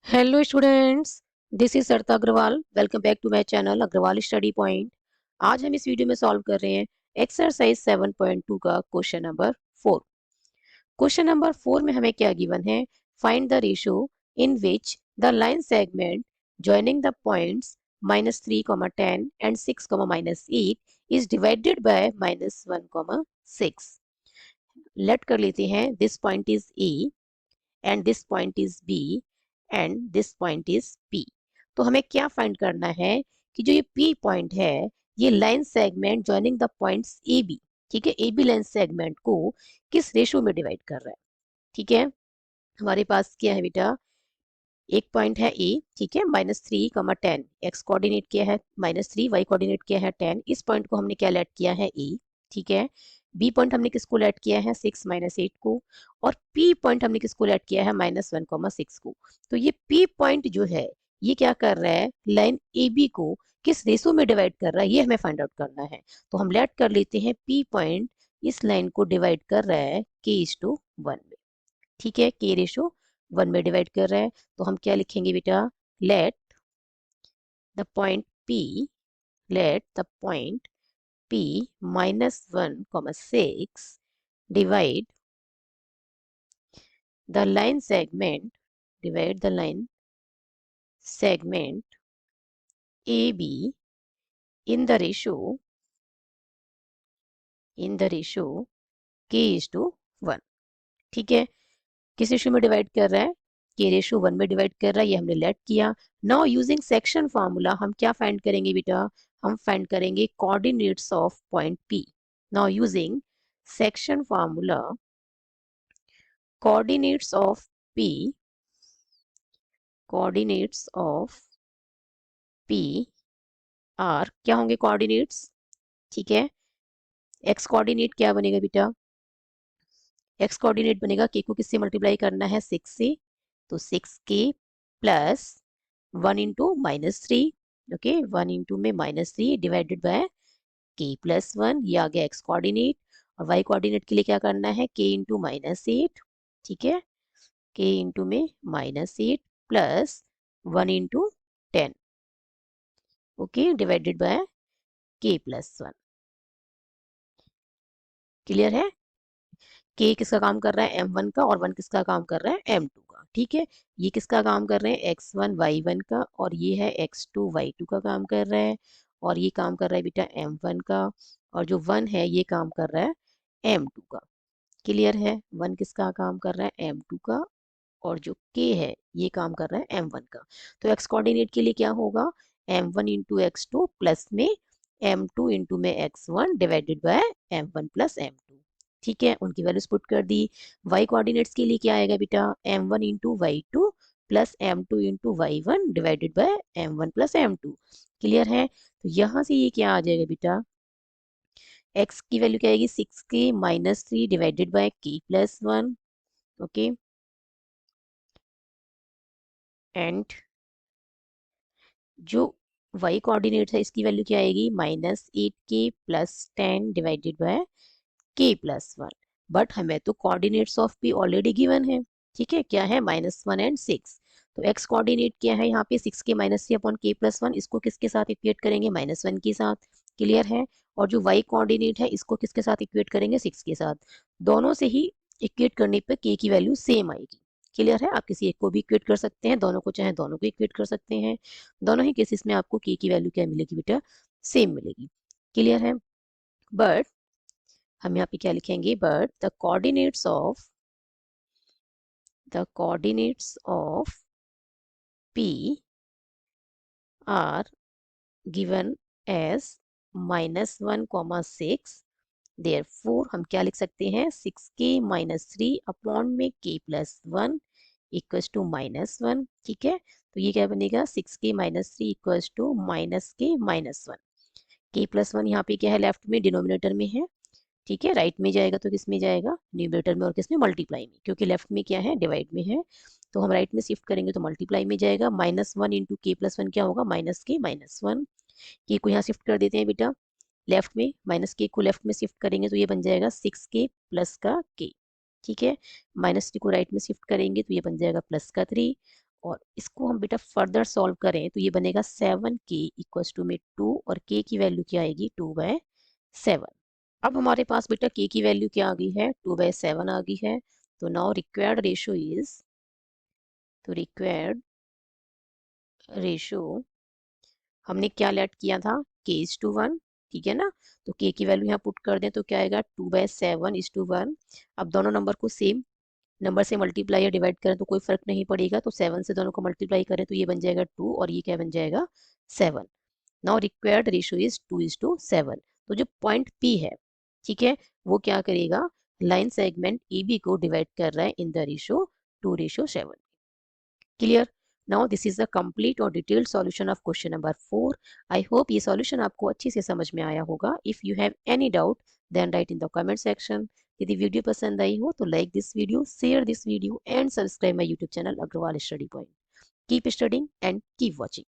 Hello students, this is Sarita Agarwal. Welcome back to my channel Agarwal study point. आज हम इस video में सॉल्व कर रहे हैं एक्सरसाइज 7.2 का क्वेश्चन नंबर 4। क्वेश्चन नंबर 4 में हमें क्या गिवन है? Find the ratio in which the line segment joining the points -3, 10 and 6, -8 is divided by -1, 6। Let कर लेते हैं this point is A and this point is B and this point is P. तो हमें क्या find करना है कि जो ये पी पॉइंट है ये line segment joining the points A B, ठीक है, ए बी लाइन सेगमेंट को किस रेशो में डिवाइड कर रहा है। ठीक है, हमारे पास क्या है बेटा, एक पॉइंट है ए, ठीक है, -3, 10, एक्स कोऑर्डिनेट किया है -3, वाई कोऑर्डिनेट किया है 10। इस पॉइंट को हमने क्या लेट किया है ए, ठीक है। बी पॉइंट हमने किसको लेट किया है 6, -8 को, और पी पॉइंट हमने किसको लेट किया है -1, 6 को। तो ये पी पॉइंट जो है ये क्या कर रहा है, लाइन ए बी को किस रेशो में डिवाइड कर रहा है, ये हमें फाइंड आउट करना है। तो हम लेट कर लेते हैं पी पॉइंट इस लाइन को डिवाइड कर रहा है k:1 में, ठीक है, के रेशो 1 में डिवाइड कर रहा है। तो हम क्या लिखेंगे बेटा, let the point P, let the point P -1, 6 divide the line segment, divide the line segment AB in the ratio, in the ratio k:1। ठीक है, किस रेशियो में डिवाइड कर रहा है, के रेशियो 1 में डिवाइड कर रहा है, ये हमने लेट किया। नाउ यूजिंग सेक्शन फार्मूला हम क्या फाइंड करेंगे बेटा, हम फाइंड करेंगे coordinates of point P. Now using section formula, coordinates of P, coordinates of P R, क्या होंगे कोऑर्डिनेट्स, ठीक है। एक्स कोऑर्डिनेट क्या बनेगा बेटा, एक्स कोऑर्डिनेट बनेगा के को किससे मल्टीप्लाई करना है 6 से, तो 6k प्लस 1 × -3, ओके, 1 में -3 डिवाइडेड बाय k+1, ये आ गया एक्स कोऑर्डिनेट। और वाई कोऑर्डिनेट के लिए क्या करना है, k × -8, ठीक है, k में -8 plus 1 × 10, okay, divided by k+1। Clear है, के किसका काम कर रहा है m1 का, और 1 किसका काम कर रहा है m2 का, ठीक है। ये किसका काम कर रहे हैं x1 y1 का, और ये है x2 y2 का काम कर रहा है। और ये काम कर रहा है बेटा m1 का, और जो 1 है ये काम कर रहा है m2 का। क्लियर है, 1 किसका काम कर रहा है m2 का, और जो k है ये काम कर रहा है m1 का। तो x कोऑर्डिनेट के लिए क्या होगा, m1 × x2 प्लस में m2 में x1 divided by m1 plus m2, ठीक है, उनकी वैल्यूज पुट कर दी। y कोऑर्डिनेट्स के लिए क्या आएगा बेटा, m1 × y2 plus m2 × y1 divided by m1 plus m2। Clear है, तो यहाँ से ये क्या आ जाएगा बेटा, x की वैल्यू क्या आएगी 6k - 3 divided by k+1, okay, and जो y कोऑर्डिनेट है इसकी वैल्यू क्या आएगी -8k + 10 divided by k+1। But हमें तो coordinates of p already given है, ठीक है, क्या है -1 एंड 6। तो x कोऑर्डिनेट क्या है यहाँ पे 6k - 3/k+1, इसको किसके साथ इक्वेट करेंगे -1 के साथ। क्लियर है, और जो y कोऑर्डिनेट है इसको किसके साथ इक्वेट करेंगे 6 के साथ। दोनों से ही इक्वेट करने पे k की वैल्यू सेम आएगी। क्लियर है, आप किसी एक को भी इक्वेट कर सकते हैं, दोनों को चाहे दोनों को इक्वेट कर सकते हैं। दोनों ही केसेस में आपको k की वैल्यू क्या मिलेगी बेटा, सेम मिलेगी। क्लियर है, बट हम यहाँ पे क्या लिखेंगे, but the coordinates of p are given as -1, 6। हम क्या लिख सकते हैं 6k - 3 अपॉन में k+1 इक्वल्स टू -1, ठीक है। तो ये क्या बनेगा 6k - 3 equals to -k-1। k+1 यहाँ पे क्या है, लेफ्ट में डिनोमिनेटर में है, ठीक है, राइट में जाएगा तो किस में जाएगा, न्यूमरेटर में, और किस में मल्टीप्लाई में, क्योंकि लेफ्ट में क्या है डिवाइड में है। तो हम राइट में शिफ्ट करेंगे तो मल्टीप्लाई में जाएगा, -1 × k+1 क्या होगा -k-1। के को यहाँ शिफ्ट कर देते हैं बेटा, लेफ्ट में -k को लेफ्ट में शिफ्ट करेंगे तो ये बन जाएगा 6k प्लस का k, ठीक है। -3 को राइट में शिफ्ट करेंगे तो ये बन जाएगा +3, और इसको हम बेटा फर्दर सॉल्व करें तो ये बनेगा 7k इक्वल्स टू में 2 और k की वैल्यू क्या आएगी 2/7। अब हमारे पास बेटा k की वैल्यू क्या आ गई है 2/7 आ गई है। तो नाउ रिक्वायर्ड रेशो इज, तो रिक्वायर्ड रेशो हमने क्या लेट किया था k:1, ठीक है ना। तो k की वैल्यू यहाँ पुट कर दें तो क्या आएगा 2/7:1। अब दोनों नंबर को सेम नंबर से मल्टीप्लाई या डिवाइड करें तो कोई फर्क नहीं पड़ेगा, तो 7 से दोनों को मल्टीप्लाई करें तो ये बन जाएगा 2 और ये क्या बन जाएगा 7। Now required ratio is 2:7। तो जो पॉइंट P है, ठीक है, वो क्या करेगा लाइन सेगमेंट AB को डिवाइड कर रहा है in the ratio 2:7। Clear. Now this is the complete और detailed solution of question number 4। I hope ये सॉल्यूशन आपको अच्छे से समझ में आया होगा। If you have any doubt then write in the comment section. यदि वीडियो पसंद आई हो तो like this video, share this video and subscribe my YouTube channel Agarwal study point. Keep studying and keep watching.